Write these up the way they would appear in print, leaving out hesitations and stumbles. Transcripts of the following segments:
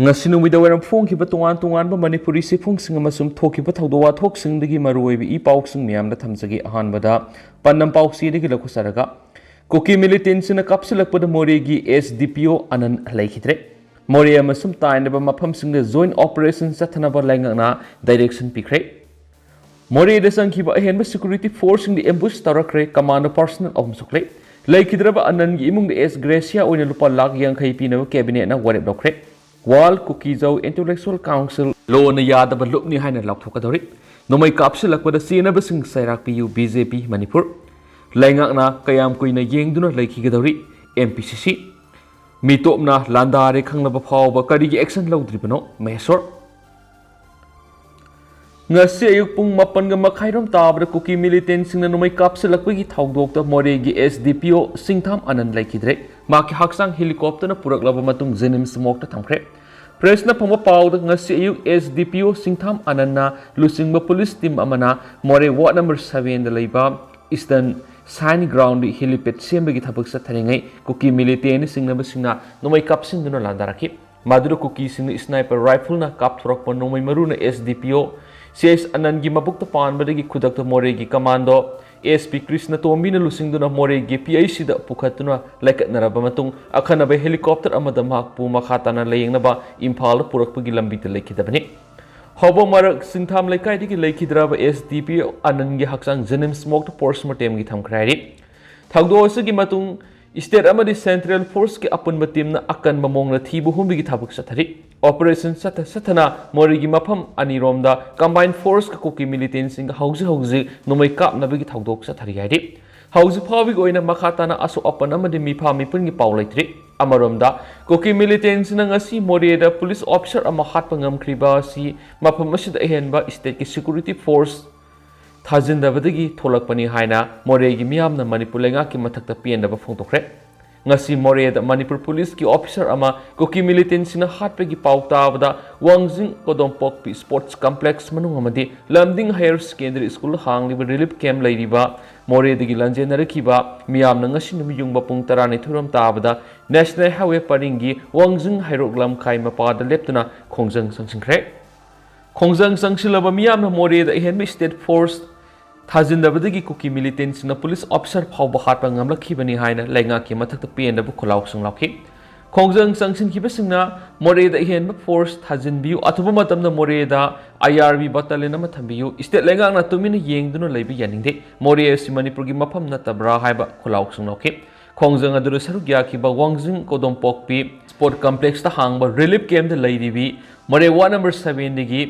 ngasi numida waram phongkiba tongan tongan ba manipuri sifungsing amasum thokiba thawdo wathoksingdagi maruoibi I pauksing miyamda thamjagi ahanbada pannam pauksidi gi lakhusaraga koki militantsina kapsilakpada moregi SDPO Anand laikhidre More amasum tainaba mafamsingda joint operation chathanaba laingakna direction pikre More da sangkiba ahenba security force the ambush tarakre command personnel ahumsukle laikhidraba Anand gi imung S Gracia oina lupa lakh yankhai pinaba cabinet na warep dokre Wal Kukizau Intellectual Council Lo na yadaba lupni haina laukthokadori nomai kapsilakpada sinaba sing sairak PU BJP Manipur laingakna kayam kuina yengduna laikhigadori MPCC mitopna landare khanglaba phawba karigi action laudribano mesor ngasi ayuk pung mapan ga makhairom tabra kuki militant singna nomai kapsilakpagi thawdokta moregi SDPO singtham Anand laikhidre maki haksang helicopter na puraklaba matung Jenims mokta thamkre Presna phama pawda ngasi ayuk SDPO singtham Anand na lusingba police team amana more ward number 7 da leiba Eastern Sign ground helipad sembagi thabak sa tharingai kuki militant singnaba singna nomai kapsinduna landaraki madura kuki sing sniper rifle na kapthorokpa nomai maruna SDPO CS Anand gi mabukta panbadagi khudakta moregi commando SP Krishna Tombina lusingduna moregi PIC da pukhatuna laikatnaraba matung akhanaba helicopter amada mahakpu makhatana layingnaba Imphal purakpagi lambita laikhidabani Hobo marak singtham laikai digi laikhidraba SDPO Anand gi haksang Jenims mokta postmortem gi thamkhrari thagdo asagi matung state amadi central force ki apunba team na akan mamongna thibu humbi gi thabuk sathari operation sathana morigi mafam aniromda combined force ka kuki militant sing hauji nomai kap nabigi thagdok sathari haidi hauji phawi goina makhatana asu apan amadi mifa mipun gi paulaitri amaromda kuki militant sing ngasi moreda police officer ama hatpa ngamkhriba si mafam asida ehenba state ki security force thajindabadagi tholakpani haina moregi miyamna manipur lenga ki mathakta piendaba phongtokre ngasi moreda manipur police ki officer ama kuki militant sina hatpegi pautabada wangjing kodompok pi sports complex manung amadi lamding higher secondary school hangliba relief camp lairiba moredagi lanjenarakiba miyamna ngasi numiyungba pung 12 thuram tabada national highway paringi wangjing hairoklam khai mapada leptuna khongjang sangsingkhre khongjang sangsilaba miyamna moreda ehenba state force Thajindabadagi kuki militants na police officer phawba hatpa ngamlakhibani haina lainga ki mathakta piendabu kholaw sunglawki khongjang sangsin kibasingna moreda henba force thajinbiu athuba matamna moreda IRB battalion ama thambiu state lainga na tumina yengduna leibi yaningde morea si manipur gi mafam na tabra haiba kholaw sunglawki khongjang aduru sarugya ki ba wangjing kodompokpi sport complex ta hangba relief camp da leidibi more ward number 7 digi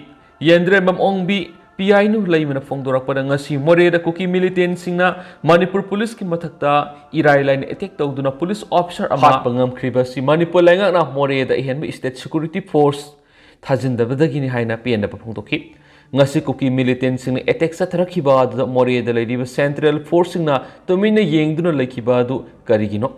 yendre mamongbi PI nu laimana phongdorakpada ngasi moreda kuki militant singna Manipur police ki mathakta irai line attack tawduna police officer ama pangam khriba si Manipur lainga na moreda ihenba state security force thajindabadagi ni haina pienda phongdoki ngasi kuki militant singna attack satharakhiba adu moreda laidiba central force singna tomina yengduna laikhiba adu karigino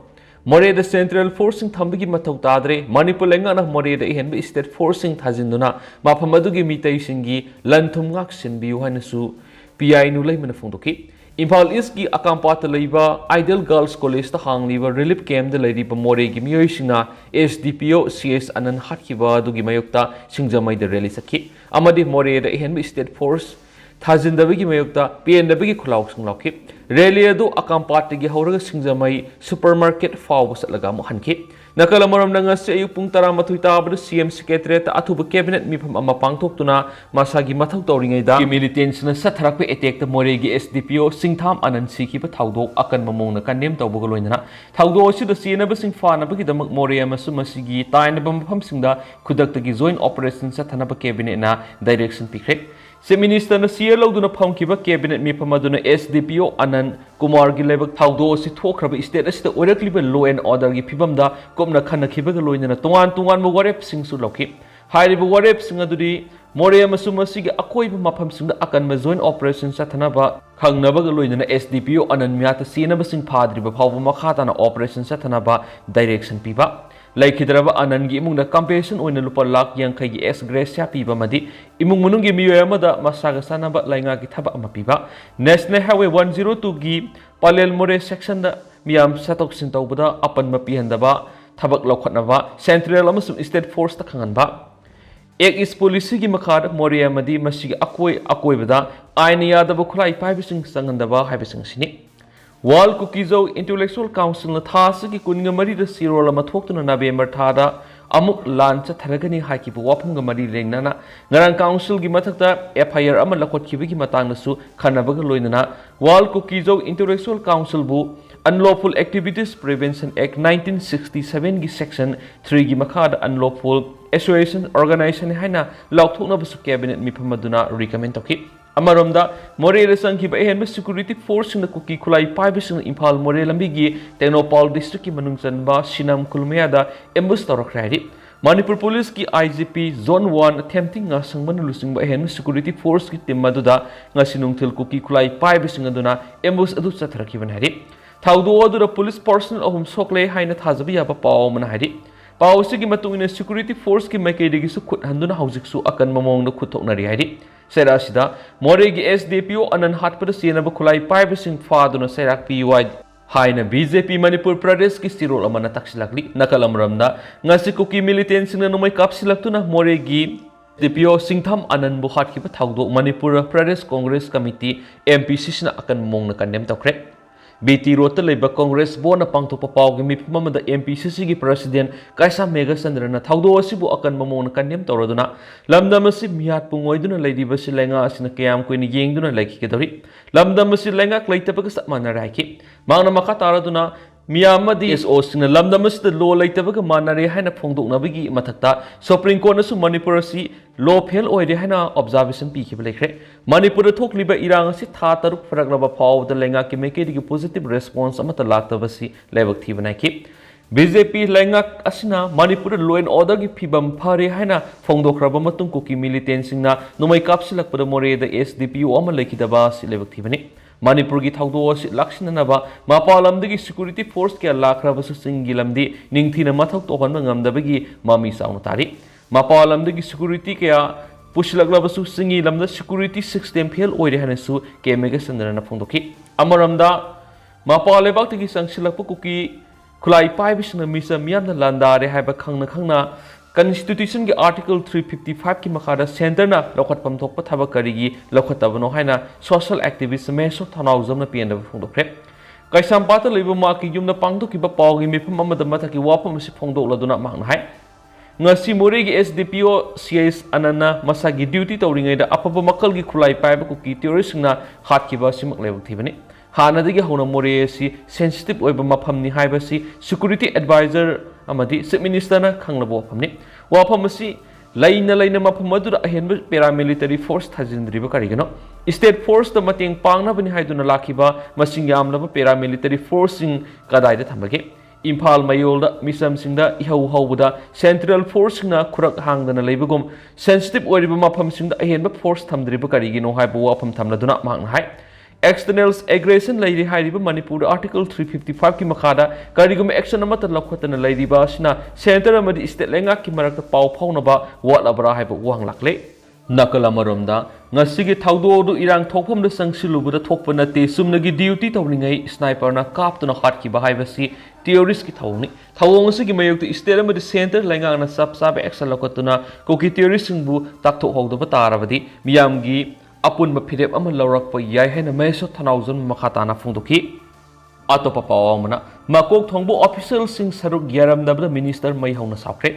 Moreda Central Forcing Thambigi Mathau Tadre, Manipur Langana Moreda Henba State Forcing Thazinduna, Mapamadugi Mitai Singi, Lantum Ngaksin Biuhanasu, PI Nulay Manafundoki. Imphal East ki Akampata Laiba, Ideal Girls College the Hangliva, Relief Camp the Lady Pamore Gimioishina, SDPO, CS Anand Hatkiva, Dugimayokta, Singjamai the Relisaki, Amadi Moreda Henba State Force. Thajindabagi mayokta PNWgi khulaw sunglawki Reliado akampatigi hauraga singjamai supermarket fawba satlaga mo hanki nakala maram nanga se ayuk pung 12 tabada CM secretariat athuba cabinet mifam ama pangthoktuna masagi mathau tawringai da militants na satharakpe attack ta moregi SDPO singtham Anand sikhiba thawdok akan mamongna kanem tawbuga loinana thawdo asida sinaba singfana bagi damak morea masu masigi tainaba mafam singda khudaktagi joint operation sathanaba cabinet na direction pikre Se Minister na siya lawduna phamkiba cabinet mi pamaduna SDPO Anand Kumar gi lebak thawdo si thokraba state asida oirakliba law and order gi phibamda komna khanakhiba ga loinana tongan mo warep singsu lawki hairiba warep singa dudi morea masumasi gi akoiba mafam singda akan ma joint operation sathanaba khangnaba ga loinana SDPO Anand miata sinaba sing phadriba phawba makhata na operation sathanaba direction piba Laikhidraba Anand gi imungna compensation oina lupa lakh yankhai gi S Gracia piba madi imung munungi miyoy amada masaga sanaba lainga gi thaba ama piba National Highway 102 gi Palel More section da miyam satok sintawbada apan mapihandaba ꯊꯕꯛ ꯂꯧꯈꯠꯅꯕ central ꯑꯃꯁꯨꯡ state ꯐꯣꯔꯁꯇ ꯈꯪꯍꯟꯕ ꯑꯦꯛ ꯏꯁ ꯄꯣꯂꯤꯁꯤꯒꯤ ꯃꯈꯥꯗ ꯃꯣꯔꯦ ꯑꯃꯗꯤ ꯃꯁꯤꯒꯤ ꯑꯀꯣꯏꯕꯗ ꯑꯥꯏꯟꯅ ꯌꯥꯗꯕ ꯈꯨꯠꯂꯥꯏ ꯄꯥꯏꯕꯁꯤꯡ ꯆꯪꯍꯟꯗꯕ ꯍꯥꯏꯕꯁꯤꯡ ꯑꯁꯤꯅꯤ ꯋꯥꯔꯜ ꯀꯨꯀꯤꯖꯧ ꯏꯟꯇꯦꯂꯦꯛꯆꯨꯑꯦꯜ ꯀꯥꯎꯟꯁꯤꯜꯅ ꯊꯥ ꯑꯁꯤꯒꯤ 12ꯗ ꯆꯤꯔꯣꯜ ꯑꯃ ꯊꯣꯛꯇꯨꯅ ꯅꯕꯦꯝꯕꯔ ꯊꯥꯗ ꯑꯃꯨꯛ ꯂꯥꯟ ꯆꯠꯊꯔꯒꯅꯤ ꯍꯥꯏꯈꯤꯕ ꯋꯥꯐꯝꯒ ꯃꯔꯤ ꯂꯩꯅꯅ ꯉꯔꯥꯡ ꯀꯥꯎꯟꯁꯤꯜꯒꯤ ꯃꯊꯛꯇ FIR ꯑꯃ ꯂꯧꯈꯠꯈꯤꯕꯒꯤ ꯃꯇꯥꯡꯗꯁꯨ ꯈꯟꯅꯕꯒ ꯂꯣꯏꯅꯅ ꯋꯥꯔꯜ ꯀꯨꯀꯤꯖꯧ ꯏꯟꯇꯦꯂꯦꯛꯆꯨꯑꯦꯜ ꯀꯥꯎꯟꯁꯤꯜꯕꯨ Unlawful Activities Prevention Act 1967 ꯒꯤ Section 3 ꯒꯤ ꯃꯈꯥꯗ Unlawful Association Organization haina laukthoknabasu cabinet mifam aduna recommend tawki amaromda morela sangkhiba ehenba security force singna kuki khulai paibising imphal more lambi gi Technopole district ki manung chanba Sinam Kulmeyada ambush tawrakhrai Manipur Police ki IGP Zone 1 attempting nga sangman lusingba ehenba security force ki team aduda nga sinungthil kuki khulai paibising aduna ambush adu chathrakiban hari thaudo adura police personnel ahum sokle haina thajabi yaba paw man hari Paosi ki matungina security force ki maikaidagi su khut handuna Haojik2 akan mamongda khuthoknari hairi sera sida more gi SDPO Anand hatpada senaba khulai paibasing faduna serak PY haina BJP Manipur Pradesh ki sirol amana taksilakli nakalamramda ngasi kuki militant singna nomai kapsilaktuna more gi SDPO Singtham Anand bu hatkiba thaudo Manipur Pradesh Congress Committee MPC sina akan mamongna kandem tawkre BT Rota Labor Congress Bona Pangto Papau Mipama the MPCC ki President Kaisa Mega Sandrana Thaudo Sibu Akan Mamon Kanyam Toroduna Lamdamasi Miat Pungoiduna Lady Basilenga Sina Kiam Queen Yingduna Lake Kidori Lamdamasi Lenga Claitabakas Manaraki Mana Makataraduna Miyamadi is Austin Lamdamas the law Laitabaga Manare Hana Pongduk Nabigi Matakta Supreme Court su Manipurasi law Pel Oide Hana observation Piki Blake Manipur talk liba Irang si Tatar Fragraba Pau the Lenga ki make a positive response amata Laktavasi level Tivanaki BJP Lenga Asina Manipur law and order ki Pibam Pari Hana Fongdo Krabamatung Kuki militants na no my capsulak for the more the SDPO Amalaki Dabas level Tivani Manipur ki thaudo si lakshinanaba mapalamdagi security force kya lakhrabasu singilamdi ningthina mathok tohanba ngamdabagi mami sauna tari mapalamdagi security kya pushlaklabasu singilamda security system fail oire hanasu kemega sandarana phongdoki amaramda mapalebak tagi sangsilakpa kuki khulai paibisna misa miyamna landare haiba khangna Constitution ki Article 355 ki makhada center na lokhatpam thokpa thaba karigi lokhatabano haina social activist meso thanauzam na pienda phongdokre kaisam pata leiba ma ki yumna pangdo ki ba pawgi mifam amada mathaki wapam si phongdok laduna mahna hai ngasi more gi SDPO CS Anana masagi duty tawringai da apaba makal gi khulai paiba ku ki terrorist na hat ki ba simak level thibani hana digi hona more si sensitive oiba mafam ni haiba si security advisor amadi chief minister na khanglabo wafamni wafam asi laina mafam adu ahenba paramilitary force thajindriba karigano state force da mateng pangna bani haiduna lakhiba masing yamlaba paramilitary force sing kadai da thambage Imphal Mayol da misam singda ihau haubuda central force na khurak hangdana leibagum sensitive oiriba mafam singda ahenba force thamdriba karigino haiba wafam thamladuna mahna hai External aggression lairi hairiba Manipur Article 355 ki makhada karigum action amata lakhotana lairiba sina center amadi state lenga ki marakta pau phaunaba watlabra haiba wang lakle nakala maromda ngasigi thaudo du irang thokpham da sangsilubuda thokpa nate sumnagi duty tawringai sniper na kaptuna hat ki bahaiba si terrorist ki thawni thawong sigi mayoktu state amadi center lenga na sab action lakhotuna koki terrorist singbu takthok hogdoba tarabadi miyamgi Apun bapirep ama laurak pa yai haina meso thanauzan makhatana phungdoki atopa pawamana makok thongbo official sing saruk yaram dabda minister mai hauna sakre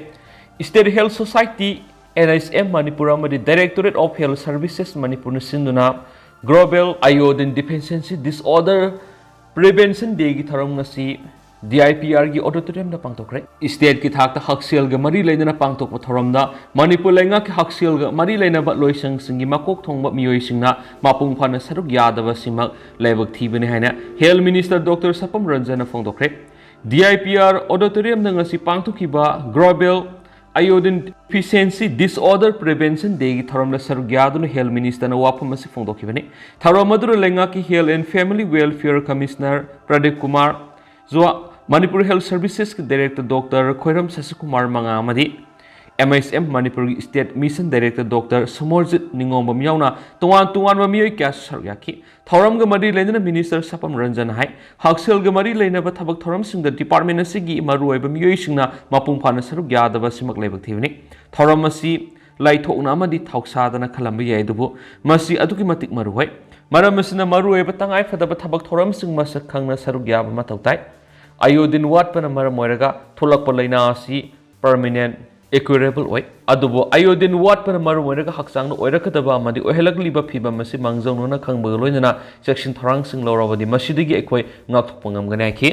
State Health Society NSM Manipur amadi Directorate of Health Services Manipur sinduna Global Iodine Deficiency Disorder Prevention Day gi tharam ngasi DIPR gi auditorium da pangtokre state ki thakta haksel ga mari leina pangtok thoramda Manipur lenga ki haksel ga mari leina ba loisang singi makok thongba miyoi singna mapung phana saruk yadaba simak lebak thibani haina Health Minister Dr. Sapam Ranjana phongdokre DIPR auditorium na ngasi pangtokiba Global Iodine Deficiency Disorder Prevention Day gi tharamda saruk yaduna Health Minister na wapam asi phongdokibani tharamadura lenga ki Health and Family Welfare Commissioner Pradeep Kumar Zwa Manipur Health Services ki Director Dr. Khoiram Sasikumar Mangamadi MSM Manipur State Mission Director Dr. Samorjit Ningomba Miauna Tuan Mamioi Kas Saryaki Thoram Gamari Lena Minister Sapam Ranjan Hai Haxel Gamari Lena Batabak Thoram Sing the Department of Sigi Maru Bamioishina Mapung Pana Saru Yadava Simak Labak Tivni Thoramasi Laito Unamadi Tauxadana Kalambia Dubu Masi Adukimatik Maruai Maramasina Maru Batanga for the Batabak Thoram Sing Masakanga Saru Yaba Matautai Ayodin Watpana Maramoraga Tulak Palina si permanent equitable way adubo iodine watpana marumoiraga haksang no oirakadaba amadi ohelakliba phiba masi mangjongna khangba loinana section thorang sing lorabadi masidigi ekoi ngakthokpa ngamgani aki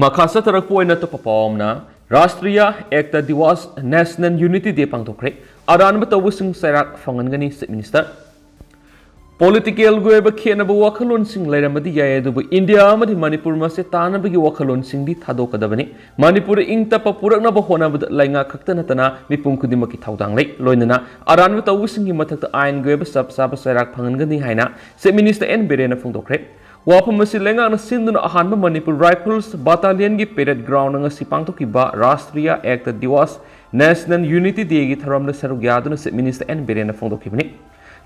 makasa tarak poina to papomna Rashtriya Ekta Diwas National Unity Day pangthokre aranba tawusing sairak fangangani minister Political Gueba Kianaba Wakalon Sing Laramadi Yadubu India Madi Manipur Mase Tanabagi Wakalon Sing di Tadokadabani Manipur Ingta Papurana Bahona with Langa Kaktanatana Nipum Kudimaki Taudang Lake Loinana Aran with a wishing him at the Iron Gueba Sub Sabasarak Pangani Haina Set Minister N. Berena Fundokre Wapamasi Lenga and Sinduna Ahanba Manipur Rifles Battalion Gi Parade Ground and a Sipangtokiba Rashtriya Ekta Diwas National Unity Day Taram the Sarugaduna Set Minister N. Berena Fundokibni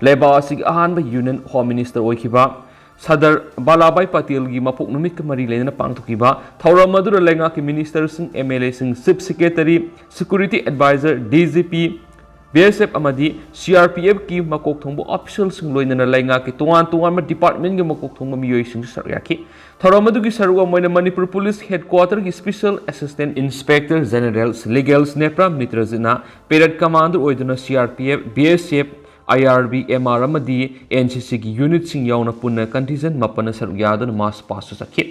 Lebasig Ahanba Union Home Minister Oikiba Sadar Balabai Patil Gi Mapuk Numik Mari Lena Pangtokiba Taura Madura Lenga ki Ministers MLA Sing SIP Secretary Security Advisor DGP BSF Amadi CRPF ki Makok Thongbo officials sing Loina Lenga ki Tuan Department gi Makok Thongba Miyoi Sing Saryaki Taura Madugi Sarua Moina Manipur Police Headquarter gi Special Assistant Inspector Generals Legals Nepra Mitrazina Parade Commander Oiduna CRPF BSF IRB MR Amadi NCC ki unit sing yauna punna contingent mapana sarugyadan mass pass sakhi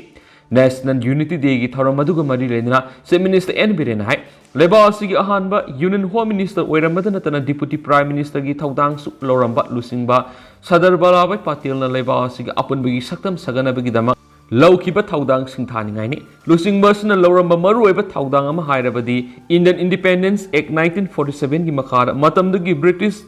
National Unity Day gi thoramaduga mari lena se minister N Birena hai leba asigi ahanba Union Home Minister oiramadana tana Deputy Prime Minister gi thaudang su loramba lusingba Sadar Balabai Patil na leba asigi apunbagi saktam sagana bagi dama Laukiba Taudang Singthani Ngaini Lusingba sina loramba maru eba thaudang ama hairabadi Indian Independence Act 1947 gi makara matamdugi British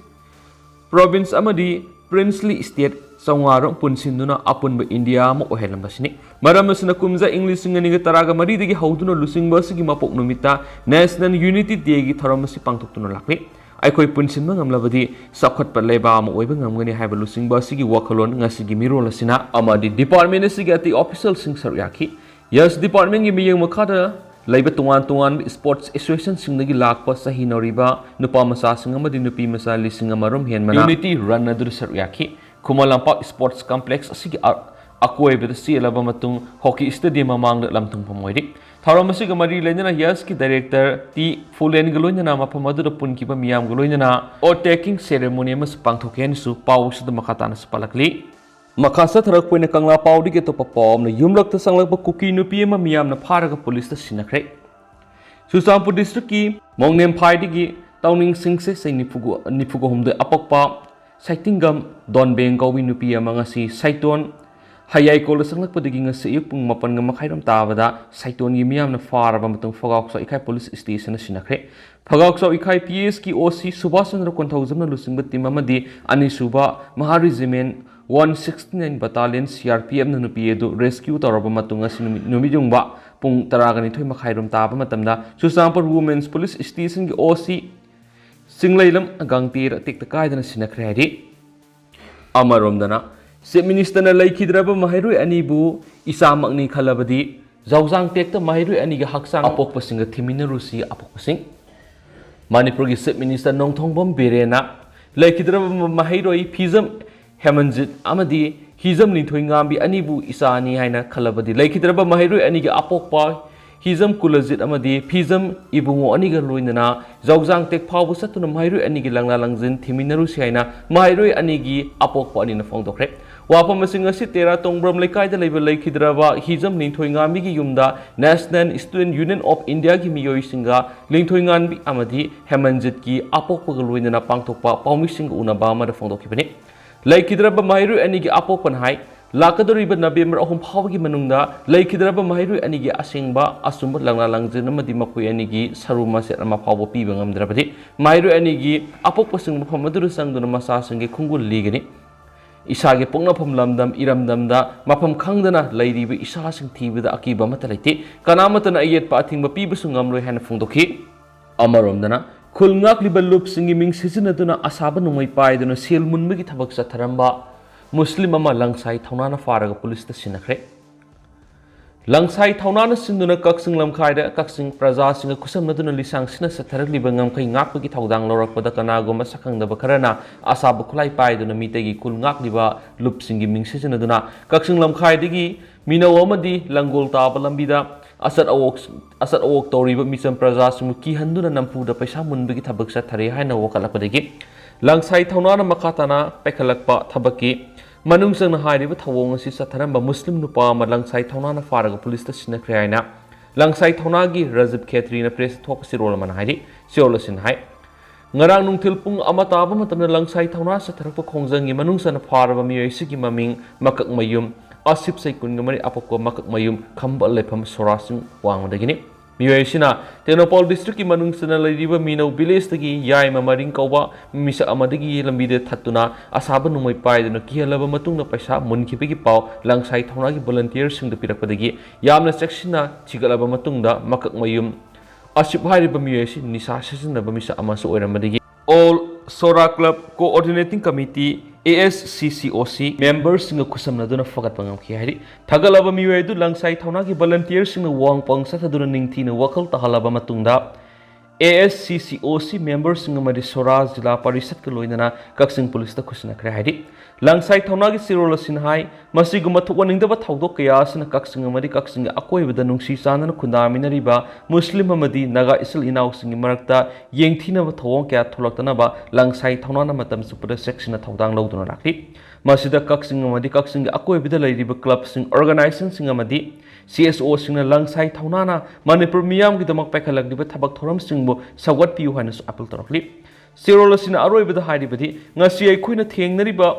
Province Amadi Princely State Sangarong Punsinduna Apunba India mo ohelambasini Maramasina Kumza English Singaniga Taraga Maridigi Hauduna Lusingbasigi Mapok Numita National Unity Day gi Thoramasi Pangtoktuno Lakni Aikoi Punsinma Ngamlabadi Sakhat Paleba mo oiba ngamgani haiba Lusingbasigi Wakalon Ngasigi Mirolasina Amadi Department Sigati Official Sing Saryaki Yes Department gi Miyang Makada Laiba Tuan Sports Association Singdagi Lakpa Sahi Noriba Nupa Masa Singamadi Nupi Masa Lisingamarum Hienmana Unity Run Nadur Saryaki Kumalampak Sports Complex Asigi Akoi with the Sea Matung Hockey Stadium among the Lamtung Pomoidik Tharamasiga Mari Lenana Yaski Director T Fulen Galunana Mapamadu Punkiba Miam Galunana or taking ceremonious Pangtoken Su Paus the Makatana Spalakli Makasa Tarak when a Kangla Paudi get up a palm, the Yumlok the Sanglapa cookie no PM Miam the Paraga Police the Sinacre. Susampu District Mongnem Paidigi, Downing Singse, Say Nipugo home the Apokpa, Sightingum, Don Bengo Nupi amongasi, Saiton, Hayai Kola Sanglapa digging a Sayupung Mapanga Makairam Tavada, Saiton Yimiam the Far Bamatung Fogok Ikai Police Station Sinacre. Pagok Ikai PSK OC Subasan Rokontosam Lusing but Timamadi, Anisuba, Mahari Zimen. 169 Battalion CRPF na nupiedu rescue taraba matunga numijungba pung taragani thoi makhairum taba matamda Susampur Women's Police Station gi OC Singlailam agangtir tikta kaidana sinakredi amaromdana se minister na laikhidraba mahairu anibu isamakni khalabadi zawjang tekta mahairu aniga haksang apokpasinga thiminarusi apokpasing Manipur gi se minister Nongthongbom Birena laikhidraba mahairu phizam Hemanjit Amadi Hizam Nithoingambi Anibu Isani Haina Kalabadi Laikidraba Mahiru Aniga Apokpa Hizam Kulazit Amadi Pizam Ibungo Aniga Luinana Zawjang Tek Pawu Satuna Mahiru Anigi Langla Langzin Timinaru Siaina Mahiru Anigi Apokpa Anina Fongdokre Wapa Masinga Sitera Tongbram Lekai the Label Laikidraba Hizam Nithoingambi Yumda National Student Union of India Gimio Singa Linthoingambi Amadi Hemanjit Ki Apokpa Luinana Pangtokpa Paumising Unabama the Fongdokibani Laikidraba Mahiru Anigi Apopan Hai, Lakadoriba Nabimber Ohum Pawagi Manunda, Laikidraba Mahiru Anigi Asingba, Asumba Langa Langzinamadi Makui Anigi, Saruma Set Amapawa Pibangam Drabadi, Mahiru Anigi, Apopasing Mamaduru Sangduna Masasangi Kungu Ligani, Isagi Pongapam Lamdam, Iramdamda, Mapam Kangdana, Lady Isasing tea with the Akiba Mataliti, Kanamatana Ayet Pating Bapibusungam Lohan Fundoki. अमरोमदना खुल ngakliba lupsingi ming sizinaduna asaba numai paiduna sel munbagi thabak satharamba muslim ama langsai thaunana faraga police ta sinakre langsai thaunana sinduna kaksing lamkhaida kaksing praja singa kusamnaduna lisang sina satharakliba ngamkai ngakpagi thaudang lorakpada kanagoma sakhangdaba kharana asaba khulai paiduna mitegi kul ngakliba lupsingi ming sizinaduna kaksing lamkhaidagi minaw amadi langol taba lambida asat awok toriba misam praja simu ki handuna nampuda paisa munbagi thabak sathare haina wakalapodagi langsai thaunana makhatana pekhalakpa thabaki manungsang hairiba thawong asi satharamba muslim nupa ma langsai thaunana faraga police ta sinakre haina langsai thaunagi rajib khetri na press thok sirol man hairi siolasin hai ngarang nungthil pung ama taba matamna langsai thauna satharakpa khongjangi manungsana faraba miyoi sigi maming makak mayum asip sai kungamari apako makak mayum khamba lefam sorasing wangmadagini miyoi tenopol district ki manungsana lariba minau village tagi yai mamaring kauba misa amadagi lambide thatuna asaba numai paiduna kihalaba matungna paisa munkhibigi pau langsai thaunagi volunteer singda pirakpadagi yamna section chigalaba matungda makak mayum asip hairiba miyoi nisa sisinaba misa amasu oiramadagi all sora club coordinating committee ASCCOC members singa kusamnaduna fagat pangam khihari thagalaba miwedu langsai thaunagi volunteers singa wang pang sathaduna ningthina wakal tahalaba matungda ASCCOC members singa mari Soraj jila parisat ka loinana kaksing police ta khusna khre haidi langsai thaunagi sirola sinhai masiguma thukwaningdaba thaudok kaya sina kaksing mari kaksing akoibada nungsi sanana khundaminariba muslim amadi naga isil inaw singi marakta yengthina ba thawong kya thulaktanaba langsai thaunana matam supada section thaudang lawduna rakhi masida kaksing amadi kaksing akoibada lairiba club sing organization sing amadi CSO singna langsai thaunana manipur miyam gi damak pekhalakdiba thabak thoram singbo sawat piu haina su appeal torakli sirola sina aroibada hairibadi ngasi aikoina thengnariba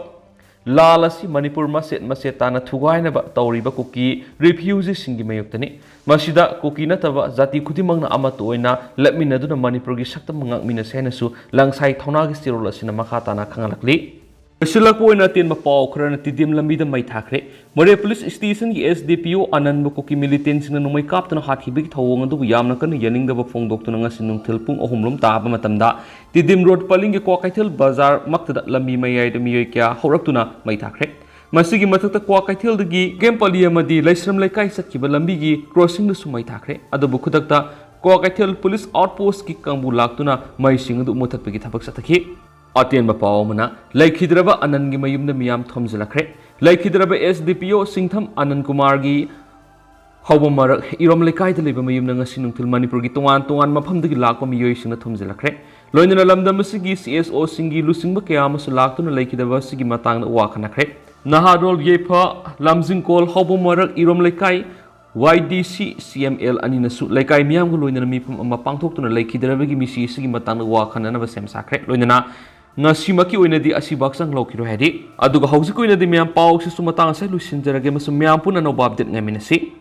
lalasi manipur maset tana thugaina ba tawriba kuki refugees singi mayuktani masida kuki nataba jati khudimangna amatu oina lepminaduna manipur gi sakta mangak mina sena su langsai thauna gi sirola sina makha tana khangalakli Silakpo na tin mapaw khara tidim lambida mai thakre more police station gi SDPO Anand kuki militant sina numai kaptana hathibig thawong adu yamna kan yaning da phongdok tuna nga sinung thilpung ohumlum taba matamda tidim road paling gi kwakaithil bazar maktada lambi mayai da miyoi kya horaktuna mai thakre masigi mathakta kwakaithil dagi gempali amadi laisram laikai sakhiba lambi gi crossing da sumai thakre adu khudakta kwakaithil police outpost ki kangbu laktuna mai sing adu muthatpagi thabak sathaki Atien bapaw mana laikhidraba Anand gi mayumda miyam thomjilakre laikhidraba SDPO Singtham Anand Kumar gi hawbamarak irom lekai da leba mayumna ngasi nungthil Manipur gi tongan mafamdagi lakpa miyoi singna thomjilakre loinana lamdam sigi CSO singi lusingba kaya masu laktuna laikhidraba sigi matangna wakanakre nahadol yepa lamjingkol hawbamarak irom lekai YDC CML anina su laikai miyam go loinana mipam ama pangthokuna laikhidraba gi misi sigi matangna wakhanana ba sem sakre loinana ngasimaki oinadi asibaksang lokiro hedi aduga Haojik2 oinadi miyam paw si sumatang sa lusinjarage masum miyam puna no babdet ngaminasi